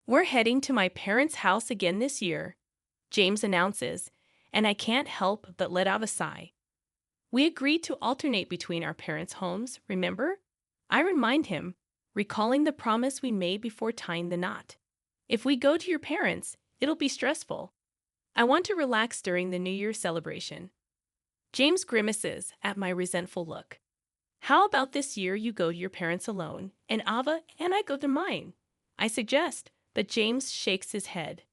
We're heading to my parents' house again this year, James announces, and I can't help but let out a sigh. We agreed to alternate between our parents' homes, remember? I remind him, recalling the promise we made before tying the knot. If we go to your parents', it'll be stressful. I want to relax during the New Year celebration. James grimaces at my resentful look. How about this year you go to your parents alone, and Ava and I go to mine? I suggest, but James shakes his head.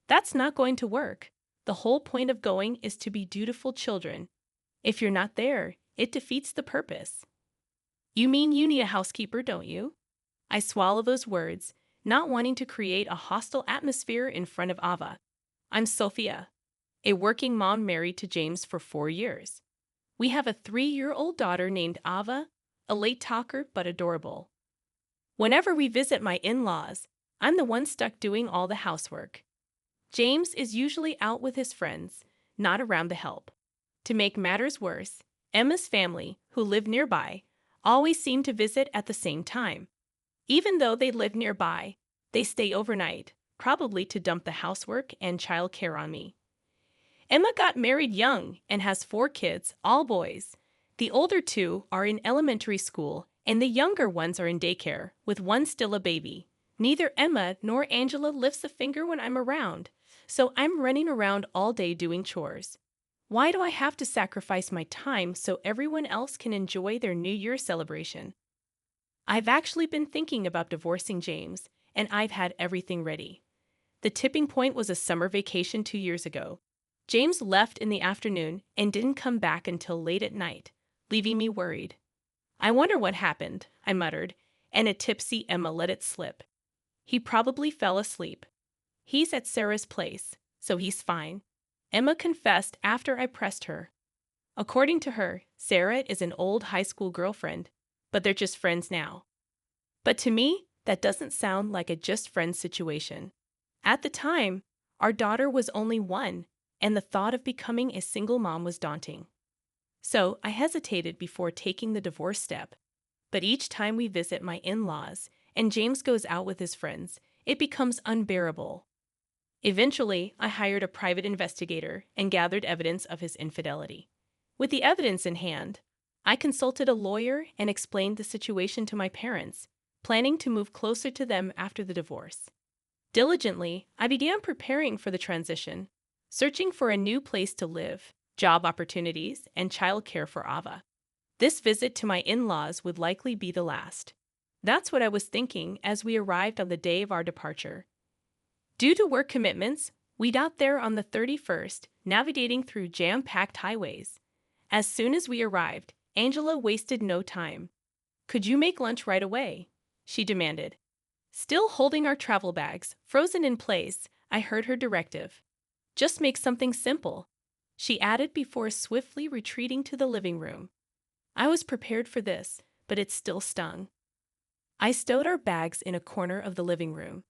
That's not going to work. The whole point of going is to be dutiful children. If you're not there, it defeats the purpose. You mean you need a housekeeper, don't you? I swallow those words, not wanting to create a hostile atmosphere in front of Ava. I'm Sophia, a working mom married to James for 4 years. We have a 3-year-old daughter named Ava, a late talker but adorable. Whenever we visit my in-laws, I'm the one stuck doing all the housework. James is usually out with his friends, not around to help. To make matters worse, Emma's family, who live nearby, always seem to visit at the same time. Even though they live nearby, they stay overnight, probably to dump the housework and childcare on me. Emma got married young and has 4 kids, all boys. The older 2 are in elementary school and the younger ones are in daycare, with one still a baby. Neither Emma nor Angela lifts a finger when I'm around, so I'm running around all day doing chores. Why do I have to sacrifice my time so everyone else can enjoy their New Year celebration? I've actually been thinking about divorcing James, and I've had everything ready. The tipping point was a summer vacation 2 years ago. James left in the afternoon and didn't come back until late at night, leaving me worried. I wonder what happened, I muttered, and a tipsy Emma let it slip. He probably fell asleep. He's at Sarah's place, so he's fine, Emma confessed after I pressed her. According to her, Sarah is an old high school girlfriend, but they're just friends now. But to me, that doesn't sound like a just friends situation. At the time, our daughter was only 1, and the thought of becoming a single mom was daunting. So I hesitated before taking the divorce step. But each time we visit my in-laws and James goes out with his friends, it becomes unbearable. Eventually, I hired a private investigator and gathered evidence of his infidelity. With the evidence in hand, I consulted a lawyer and explained the situation to my parents, planning to move closer to them after the divorce. Diligently, I began preparing for the transition, searching for a new place to live, job opportunities, and childcare for Ava. This visit to my in-laws would likely be the last. That's what I was thinking as we arrived on the day of our departure. Due to work commitments, we'd out there on the 31st, navigating through jam-packed highways. As soon as we arrived, Angela wasted no time. "Could you make lunch right away?" she demanded. Still holding our travel bags, frozen in place, I heard her directive. "Just make something simple," she added before swiftly retreating to the living room. I was prepared for this, but it still stung. I stowed our bags in a corner of the living room,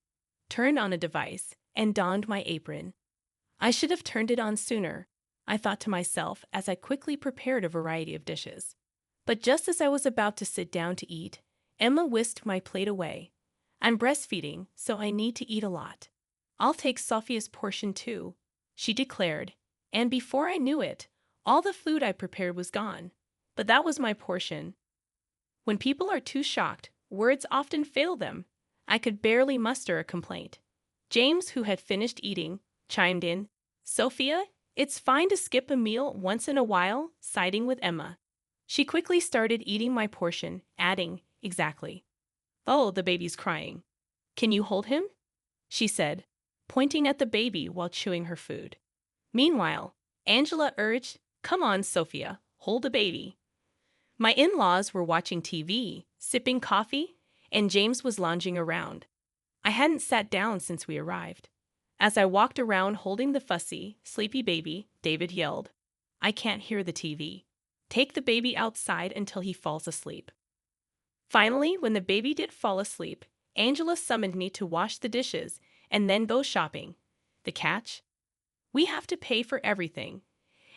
turned on a device, and donned my apron. I should have turned it on sooner, I thought to myself as I quickly prepared a variety of dishes. But just as I was about to sit down to eat, Emma whisked my plate away. "I'm breastfeeding, so I need to eat a lot. I'll take Sophia's portion too," she declared, and before I knew it, all the food I prepared was gone. But that was my portion. When people are too shocked, words often fail them. I could barely muster a complaint. James, who had finished eating, chimed in. "Sophia, it's fine to skip a meal once in a while," siding with Emma. She quickly started eating my portion, adding, "Exactly. Oh, the baby's crying. Can you hold him?" she said, pointing at the baby while chewing her food. Meanwhile, Angela urged, "Come on, Sophia, hold the baby." My in-laws were watching TV, sipping coffee, and James was lounging around. I hadn't sat down since we arrived. As I walked around holding the fussy, sleepy baby, David yelled, "I can't hear the TV. Take the baby outside until he falls asleep." Finally, when the baby did fall asleep, Angela summoned me to wash the dishes and then go shopping. The catch? We have to pay for everything,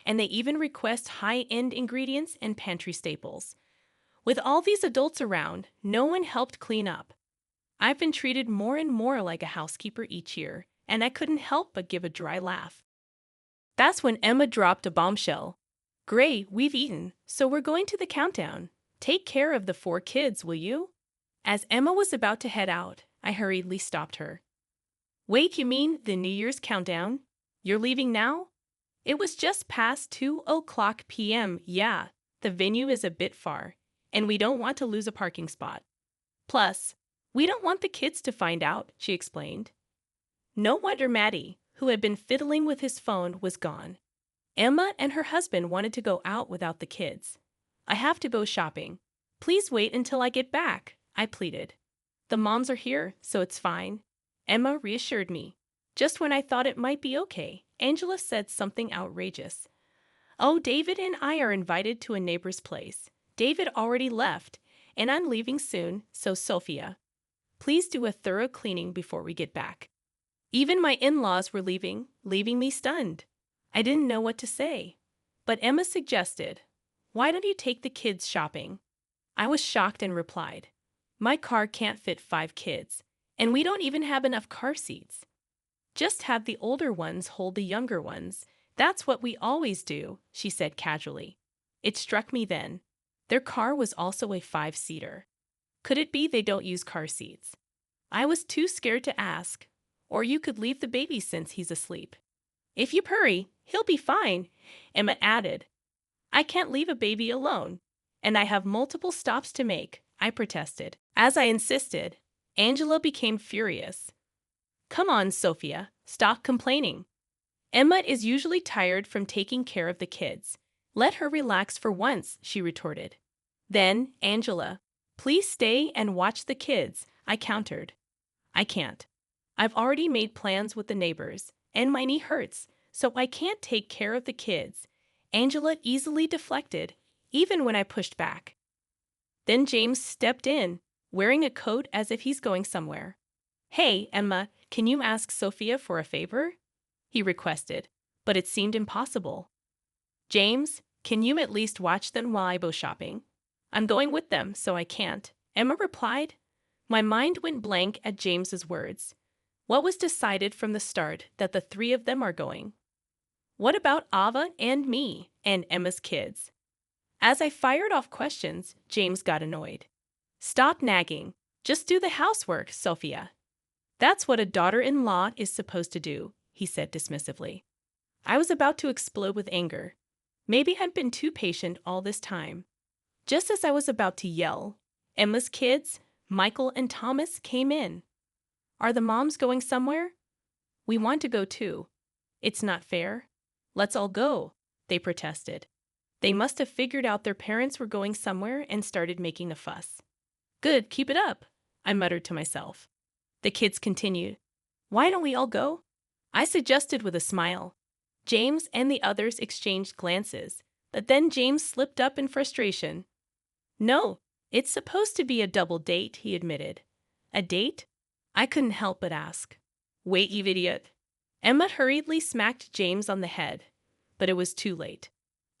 and they even request high-end ingredients and pantry staples. With all these adults around, no one helped clean up. I've been treated more and more like a housekeeper each year, and I couldn't help but give a dry laugh. That's when Emma dropped a bombshell. Gray, we've eaten, so we're going to the countdown. Take care of the 4 kids, will you? As Emma was about to head out, I hurriedly stopped her. Wait, you mean the New Year's countdown? You're leaving now? It was just past 2:00 p.m. Yeah, the venue is a bit far, and we don't want to lose a parking spot. Plus, we don't want the kids to find out, she explained. No wonder Maddie, who had been fiddling with his phone, was gone. Emma and her husband wanted to go out without the kids. I have to go shopping. Please wait until I get back, I pleaded. The moms are here, so it's fine. Emma reassured me. Just when I thought it might be okay, Angela said something outrageous. Oh, David and I are invited to a neighbor's place. David already left, and I'm leaving soon, so Sophia. Please do a thorough cleaning before we get back. Even my in-laws were leaving me stunned. I didn't know what to say. But Emma suggested, why don't you take the kids shopping? I was shocked and replied, my car can't fit 5 kids, and we don't even have enough car seats. Just have the older ones hold the younger ones. That's what we always do, she said casually. It struck me then. Their car was also a 5-seater. Could it be they don't use car seats? I was too scared to ask. Or you could leave the baby since he's asleep. If you hurry, he'll be fine, Emma added. I can't leave a baby alone, and I have multiple stops to make, I protested. As I insisted, Angela became furious. Come on, Sophia, stop complaining. Emma is usually tired from taking care of the kids. Let her relax for once, she retorted. Then, Angela, please stay and watch the kids, I countered. I can't. I've already made plans with the neighbors, and my knee hurts, so I can't take care of the kids. Angela easily deflected, even when I pushed back. Then James stepped in, wearing a coat as if he's going somewhere. Hey, Emma, can you ask Sophia for a favor? He requested, but it seemed impossible. James, can you at least watch them while I go shopping? I'm going with them, so I can't, Emma replied. My mind went blank at James's words. What was decided from the start that the 3 of them are going? What about Ava and me and Emma's kids? As I fired off questions, James got annoyed. Stop nagging. Just do the housework, Sophia. That's what a daughter-in-law is supposed to do, he said dismissively. I was about to explode with anger. Maybe I'd been too patient all this time. Just as I was about to yell, Emma's kids, Michael and Thomas, came in. Are the moms going somewhere? We want to go too. It's not fair. Let's all go, they protested. They must have figured out their parents were going somewhere and started making a fuss. Good, keep it up, I muttered to myself. The kids continued. Why don't we all go? I suggested with a smile. James and the others exchanged glances, but then James slipped up in frustration. No, it's supposed to be a double date, he admitted. A date? I couldn't help but ask. Wait, you idiot. Emma hurriedly smacked James on the head, but it was too late.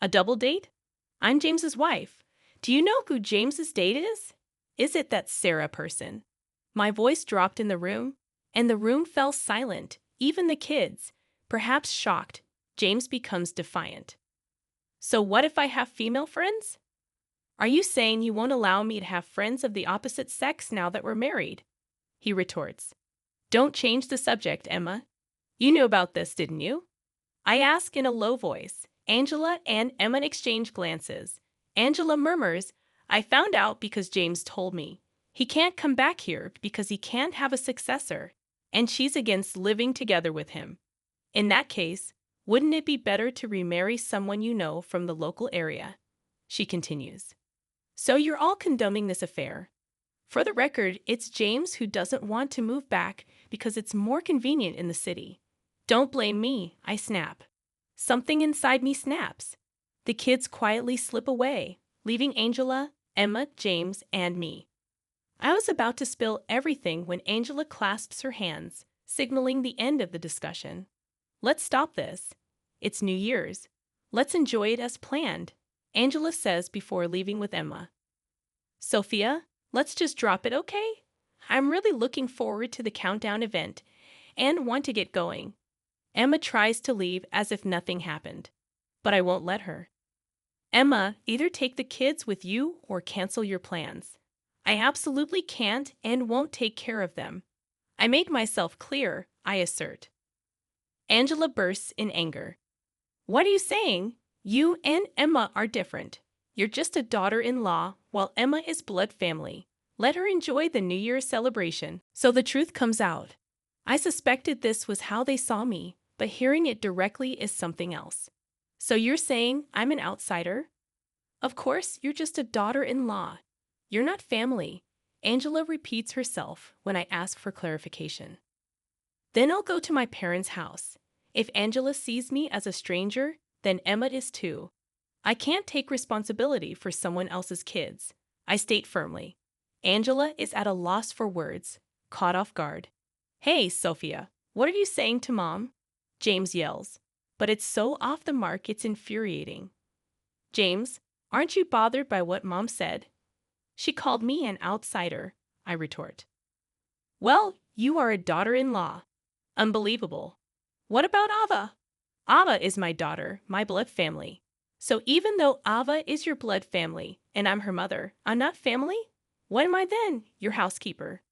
A double date? I'm James's wife. Do you know who James's date is? Is it that Sarah person? My voice dropped in the room, and the room fell silent, even the kids. Perhaps shocked, James becomes defiant. So what if I have female friends? Are you saying you won't allow me to have friends of the opposite sex now that we're married? He retorts. Don't change the subject, Emma. You knew about this, didn't you? I ask in a low voice. Angela and Emma exchange glances. Angela murmurs, I found out because James told me. He can't come back here because he can't have a successor, and she's against living together with him. In that case, wouldn't it be better to remarry someone you know from the local area? She continues. So you're all condoning this affair. For the record, it's James who doesn't want to move back because it's more convenient in the city. Don't blame me, I snap. Something inside me snaps. The kids quietly slip away, leaving Angela, Emma, James, and me. I was about to spill everything when Angela clasps her hands, signaling the end of the discussion. Let's stop this. It's New Year's. Let's enjoy it as planned, Angela says before leaving with Emma. Sophia, let's just drop it, okay? I'm really looking forward to the countdown event and want to get going. Emma tries to leave as if nothing happened, but I won't let her. Emma, either take the kids with you or cancel your plans. I absolutely can't and won't take care of them. I made myself clear, I assert. Angela bursts in anger. What are you saying? You and Emma are different. You're just a daughter-in-law, while Emma is blood family. Let her enjoy the New Year's celebration. So the truth comes out. I suspected this was how they saw me, but hearing it directly is something else. So you're saying I'm an outsider? Of course, you're just a daughter-in-law. You're not family. Angela repeats herself when I ask for clarification. Then I'll go to my parents' house. If Angela sees me as a stranger, then Emma is too. I can't take responsibility for someone else's kids, I state firmly. Angela is at a loss for words, caught off guard. Hey, Sophia, what are you saying to Mom? James yells. But it's so off the mark it's infuriating. James, aren't you bothered by what Mom said? She called me an outsider, I retort. Well, you are a daughter-in-law. Unbelievable. What about Ava? Ava is my daughter, my blood family. So even though Ava is your blood family and I'm her mother, I'm not family? What am I then? Your housekeeper.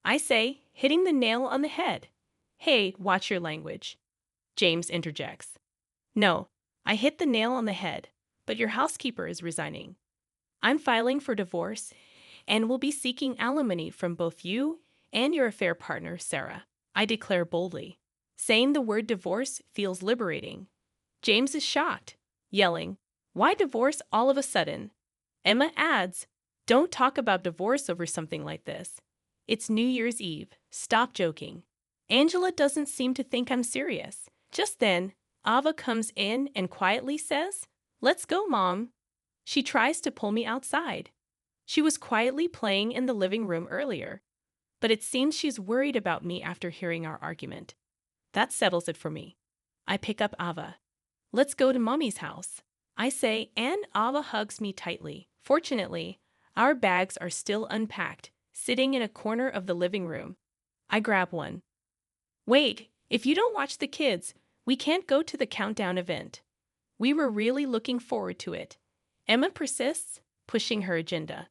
I say, hitting the nail on the head. Hey, watch your language. James interjects. No, I hit the nail on the head, but your housekeeper is resigning. I'm filing for divorce and will be seeking alimony from both you and your affair partner, Sarah. I declare boldly. Saying the word divorce feels liberating. James is shocked, yelling, Why divorce all of a sudden? Emma adds, Don't talk about divorce over something like this. It's New Year's Eve. Stop joking. Angela doesn't seem to think I'm serious. Just then, Ava comes in and quietly says, Let's go, Mom. She tries to pull me outside. She was quietly playing in the living room earlier, but it seems she's worried about me after hearing our argument. That settles it for me. I pick up Ava. Let's go to Mommy's house, I say, and Ava hugs me tightly. Fortunately, our bags are still unpacked, sitting in a corner of the living room. I grab one. Wait, if you don't watch the kids, we can't go to the countdown event. We were really looking forward to it. Emma persists, pushing her agenda.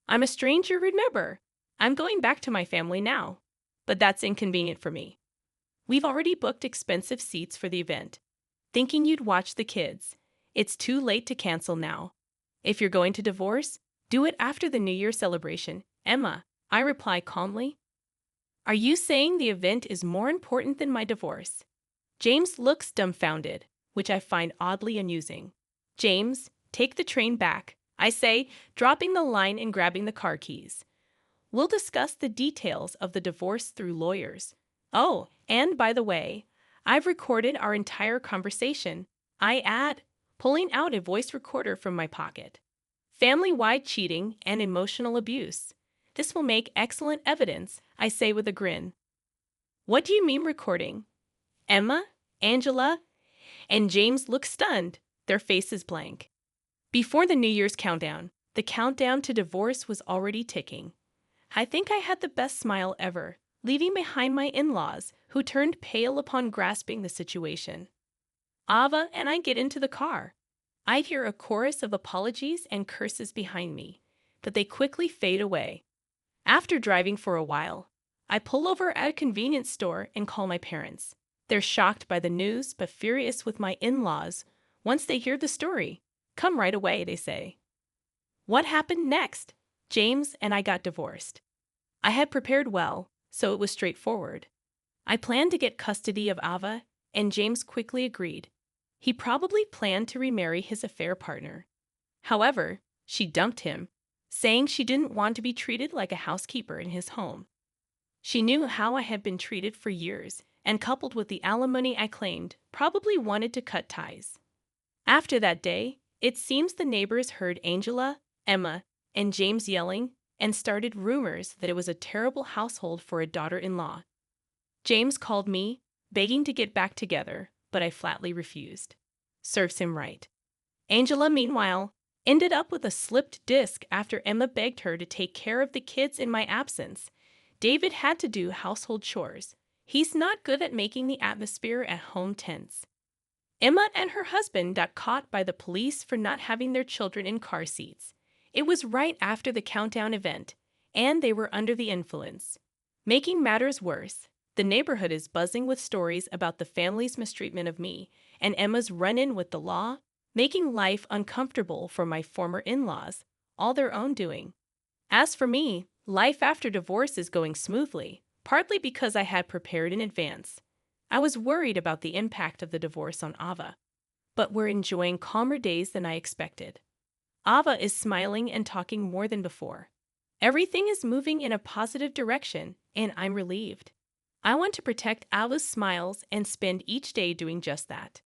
I'm a stranger, remember. I'm going back to my family now. But that's inconvenient for me. We've already booked expensive seats for the event, thinking you'd watch the kids. It's too late to cancel now. If you're going to divorce, do it after the New Year celebration. Emma, I reply calmly. Are you saying the event is more important than my divorce? James looks dumbfounded, which I find oddly amusing. James, take the train back, I say, dropping the line and grabbing the car keys. We'll discuss the details of the divorce through lawyers. Oh, and by the way, I've recorded our entire conversation. I add, pulling out a voice recorder from my pocket. Family-wide cheating and emotional abuse. This will make excellent evidence, I say with a grin. What do you mean recording? Emma, Angela, and James look stunned, their faces blank. Before the New Year's countdown, the countdown to divorce was already ticking. I think I had the best smile ever, leaving behind my in-laws, who turned pale upon grasping the situation. Ava and I get into the car. I hear a chorus of apologies and curses behind me, but they quickly fade away. After driving for a while, I pull over at a convenience store and call my parents. They're shocked by the news, but furious with my in-laws once they hear the story. Come right away, they say. What happened next? James and I got divorced. I had prepared well, so it was straightforward. I planned to get custody of Ava, and James quickly agreed. He probably planned to remarry his affair partner. However, she dumped him, saying she didn't want to be treated like a housekeeper in his home. She knew how I had been treated for years, and coupled with the alimony I claimed, probably wanted to cut ties. After that day, it seems the neighbors heard Angela, Emma, and James yelling and started rumors that it was a terrible household for a daughter-in-law. James called me, begging to get back together, but I flatly refused. Serves him right. Angela, meanwhile, ended up with a slipped disc after Emma begged her to take care of the kids in my absence, David had to do household chores. He's not good at making the atmosphere at home tense. Emma and her husband got caught by the police for not having their children in car seats. It was right after the countdown event, and they were under the influence. Making matters worse, the neighborhood is buzzing with stories about the family's mistreatment of me and Emma's run-in with the law, making life uncomfortable for my former in-laws, all their own doing. As for me, life after divorce is going smoothly, partly because I had prepared in advance. I was worried about the impact of the divorce on Ava, but we're enjoying calmer days than I expected. Ava is smiling and talking more than before. Everything is moving in a positive direction, and I'm relieved. I want to protect Ava's smiles and spend each day doing just that.